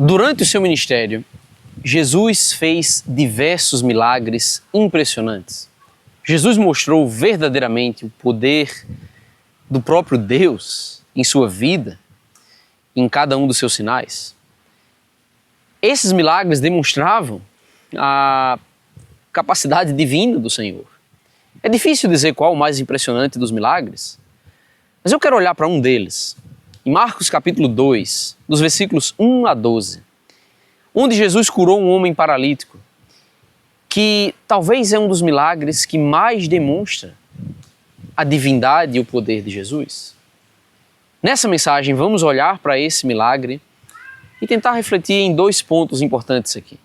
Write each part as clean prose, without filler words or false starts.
Durante o seu ministério, Jesus fez diversos milagres impressionantes. Jesus mostrou verdadeiramente o poder do próprio Deus em sua vida, em cada um dos seus sinais. Esses milagres demonstravam a capacidade divina do Senhor. É difícil dizer qual o mais impressionante dos milagres, mas eu quero olhar para um deles. Em Marcos capítulo 2, dos versículos 1 a 12, onde Jesus curou um homem paralítico, que talvez é um dos milagres que mais demonstra a divindade e o poder de Jesus. Nessa mensagem vamos olhar para esse milagre e tentar refletir em dois pontos importantes aqui.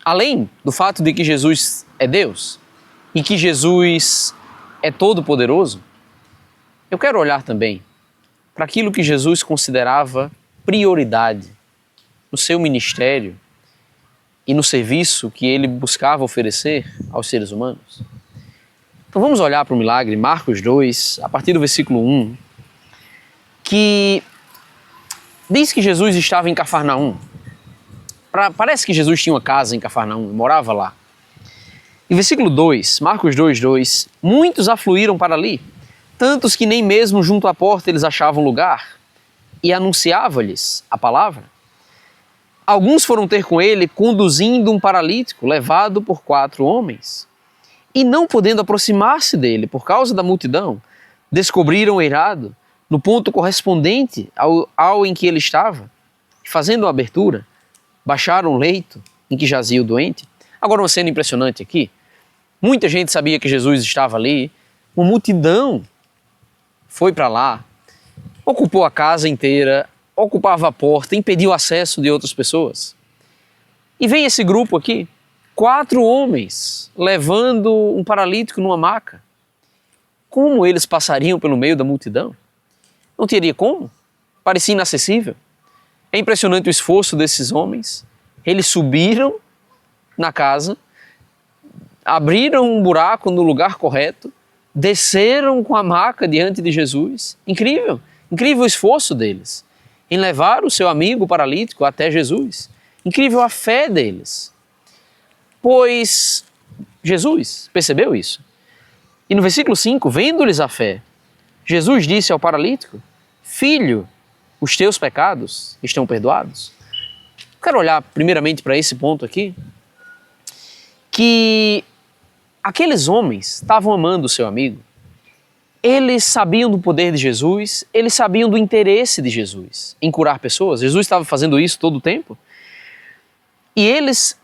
Além do fato de que Jesus é Deus e que Jesus é todo-poderoso, eu quero olhar também para aquilo que Jesus considerava prioridade no seu ministério e no serviço que ele buscava oferecer aos seres humanos. Então vamos olhar para o milagre, Marcos 2, a partir do versículo 1, que diz que Jesus estava em Cafarnaum. Parece que Jesus tinha uma casa em Cafarnaum, morava lá. Em versículo 2, Marcos 2, 2, muitos afluíram para ali, tantos que nem mesmo junto à porta eles achavam lugar, e anunciava-lhes a palavra. Alguns foram ter com ele, conduzindo um paralítico, levado por 4 homens. E não podendo aproximar-se dele por causa da multidão, descobriram o eirado no ponto correspondente ao em que ele estava. Fazendo a abertura, baixaram o leito em que jazia o doente. Agora uma cena impressionante aqui. Muita gente sabia que Jesus estava ali, uma multidão foi para lá, ocupou a casa inteira, ocupava a porta, impediu o acesso de outras pessoas. E vem esse grupo aqui, 4 homens levando um paralítico numa maca. Como eles passariam pelo meio da multidão? Não teria como? Parecia inacessível. É impressionante o esforço desses homens. Eles subiram na casa, abriram um buraco no lugar correto, desceram com a maca diante de Jesus. Incrível, incrível o esforço deles em levar o seu amigo paralítico até Jesus. Incrível a fé deles, pois Jesus percebeu isso. E no versículo 5, vendo-lhes a fé, Jesus disse ao paralítico: Filho, os teus pecados estão perdoados. Quero olhar primeiramente para esse ponto aqui, que aqueles homens estavam amando o seu amigo. Eles sabiam do poder de Jesus, eles sabiam do interesse de Jesus em curar pessoas. Jesus estava fazendo isso todo o tempo. E eles,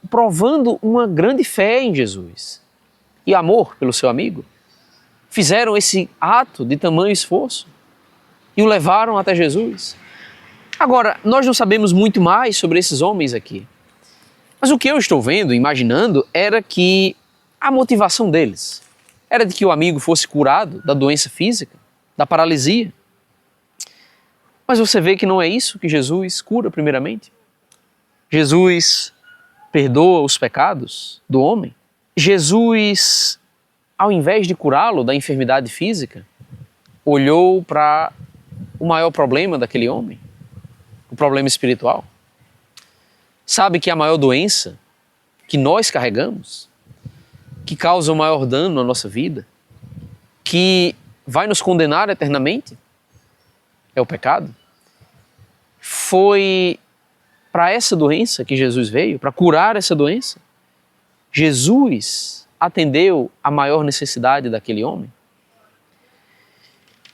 provando uma grande fé em Jesus e amor pelo seu amigo, fizeram esse ato de tamanho esforço e o levaram até Jesus. Agora, nós não sabemos muito mais sobre esses homens aqui. Mas o que eu estou vendo, imaginando, era que a motivação deles era de que o amigo fosse curado da doença física, da paralisia. Mas você vê que não é isso que Jesus cura primeiramente. Jesus perdoa os pecados do homem. Jesus, ao invés de curá-lo da enfermidade física, olhou para o maior problema daquele homem, o problema espiritual. Sabe que a maior doença que nós carregamos, que causa o maior dano na nossa vida, que vai nos condenar eternamente, é o pecado. Foi para essa doença que Jesus veio, para curar essa doença. Jesus atendeu a maior necessidade daquele homem.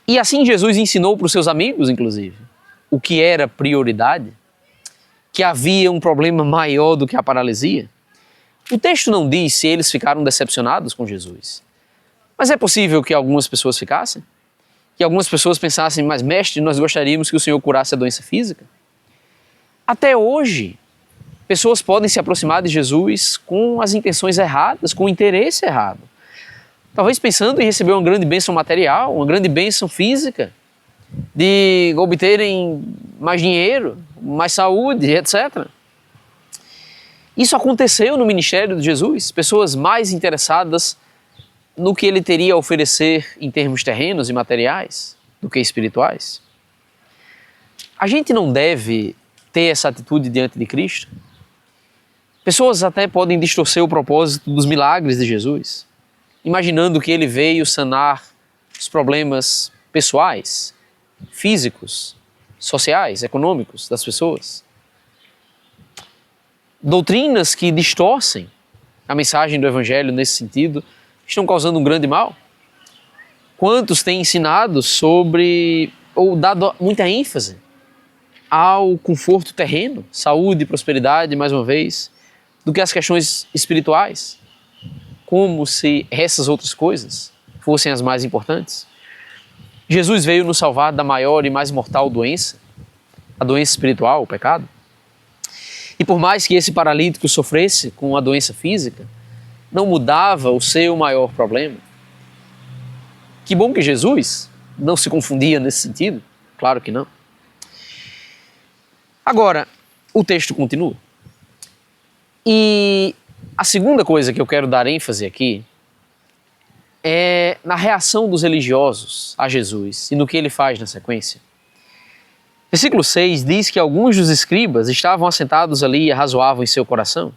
E assim Jesus ensinou para os seus amigos, inclusive, o que era prioridade, que havia um problema maior do que a paralisia. O texto não diz se eles ficaram decepcionados com Jesus, mas é possível que algumas pessoas ficassem, que algumas pessoas pensassem: mas mestre, nós gostaríamos que o Senhor curasse a doença física. Até hoje, pessoas podem se aproximar de Jesus com as intenções erradas, com o interesse errado. Talvez pensando em receber uma grande bênção material, uma grande bênção física, de obterem mais dinheiro, mais saúde, etc. Isso aconteceu no ministério de Jesus, pessoas mais interessadas no que ele teria a oferecer em termos terrenos e materiais do que espirituais. A gente não deve ter essa atitude diante de Cristo? Pessoas até podem distorcer o propósito dos milagres de Jesus, imaginando que ele veio sanar os problemas pessoais, físicos, sociais, econômicos das pessoas. Doutrinas que distorcem a mensagem do Evangelho nesse sentido estão causando um grande mal. Quantos têm ensinado sobre, ou dado muita ênfase ao conforto terreno, saúde e prosperidade, mais uma vez, do que as questões espirituais, como se essas outras coisas fossem as mais importantes. Jesus veio nos salvar da maior e mais mortal doença, a doença espiritual, o pecado. E por mais que esse paralítico sofresse com a doença física, não mudava o seu maior problema. Que bom que Jesus não se confundia nesse sentido, claro que não. Agora, o texto continua. E a segunda coisa que eu quero dar ênfase aqui é na reação dos religiosos a Jesus e no que ele faz na sequência. Versículo 6 diz que alguns dos escribas estavam assentados ali e arrazoavam em seu coração.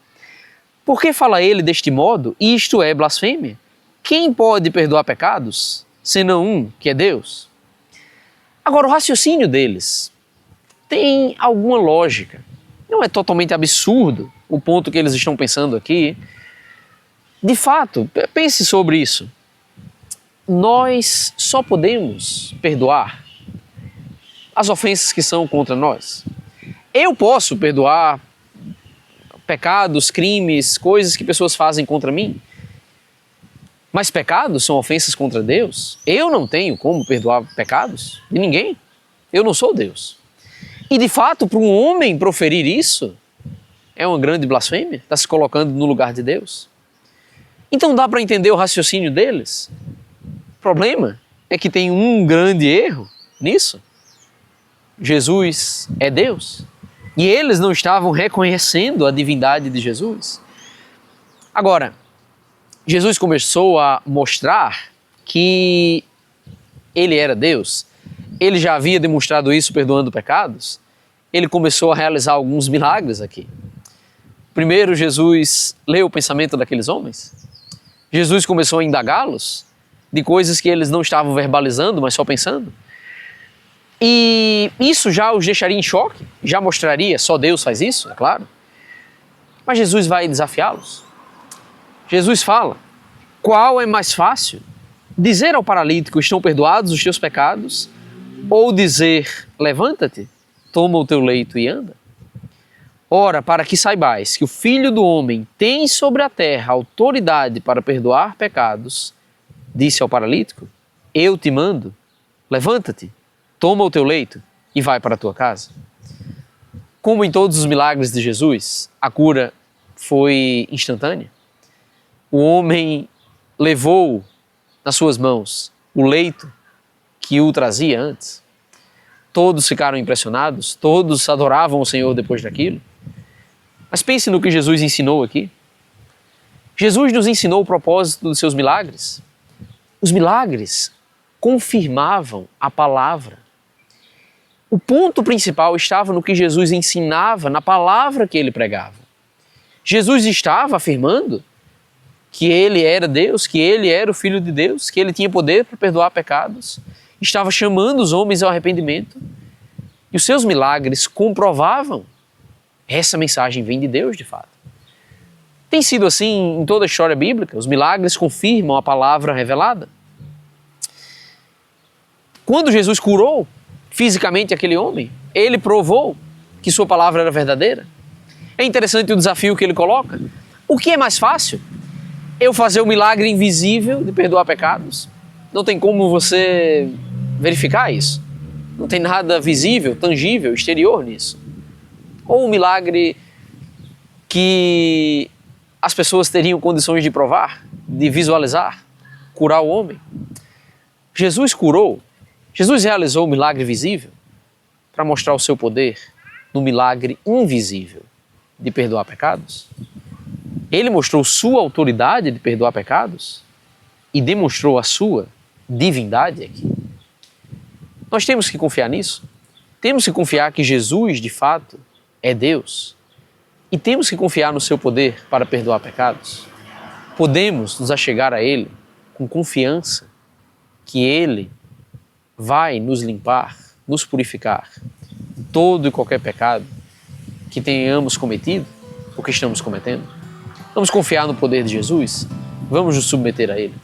Por que fala ele deste modo? Isto é blasfêmia. Quem pode perdoar pecados, senão um, que é Deus? Agora, o raciocínio deles tem alguma lógica. Não é totalmente absurdo o ponto que eles estão pensando aqui. De fato, pense sobre isso. Nós só podemos perdoar as ofensas que são contra nós. Eu posso perdoar pecados, crimes, coisas que pessoas fazem contra mim. Mas pecados são ofensas contra Deus. Eu não tenho como perdoar pecados de ninguém. Eu não sou Deus. E de fato, para um homem proferir isso, é uma grande blasfêmia. Está se colocando no lugar de Deus. Então dá para entender o raciocínio deles. O problema é que tem um grande erro nisso. Jesus é Deus. E eles não estavam reconhecendo a divindade de Jesus. Agora, Jesus começou a mostrar que ele era Deus. Ele já havia demonstrado isso perdoando pecados. Ele começou a realizar alguns milagres aqui. Primeiro, Jesus leu o pensamento daqueles homens. Jesus começou a indagá-los de coisas que eles não estavam verbalizando, mas só pensando. E isso já os deixaria em choque, já mostraria, só Deus faz isso, é claro. Mas Jesus vai desafiá-los. Jesus fala, qual é mais fácil? Dizer ao paralítico, estão perdoados os teus pecados? Ou dizer, levanta-te, toma o teu leito e anda? Ora, para que saibais que o Filho do Homem tem sobre a terra autoridade para perdoar pecados, disse ao paralítico, eu te mando, levanta-te, toma o teu leito e vai para a tua casa. Como em todos os milagres de Jesus, a cura foi instantânea. O homem levou nas suas mãos o leito que o trazia antes. Todos ficaram impressionados, todos adoravam o Senhor depois daquilo. Mas pense no que Jesus ensinou aqui. Jesus nos ensinou o propósito dos seus milagres. Os milagres confirmavam a palavra. O ponto principal estava no que Jesus ensinava, na palavra que ele pregava. Jesus estava afirmando que ele era Deus, que ele era o Filho de Deus, que ele tinha poder para perdoar pecados, estava chamando os homens ao arrependimento. E os seus milagres comprovavam essa mensagem vem de Deus, de fato. Tem sido assim em toda a história bíblica, os milagres confirmam a palavra revelada. Quando Jesus curou fisicamente aquele homem, ele provou que sua palavra era verdadeira. É interessante o desafio que ele coloca. O que é mais fácil? Eu fazer o milagre invisível de perdoar pecados? Não tem como você verificar isso. Não tem nada visível, tangível, exterior nisso. Ou um milagre que as pessoas teriam condições de provar, de visualizar, curar o homem. Jesus curou. Jesus realizou o milagre visível para mostrar o seu poder no milagre invisível de perdoar pecados. Ele mostrou sua autoridade de perdoar pecados e demonstrou a sua divindade aqui. Nós temos que confiar nisso. Temos que confiar que Jesus, de fato, é Deus e temos que confiar no seu poder para perdoar pecados. Podemos nos achegar a Ele com confiança que Ele vai nos limpar, nos purificar de todo e qualquer pecado que tenhamos cometido ou que estamos cometendo. Vamos confiar no poder de Jesus? Vamos nos submeter a Ele.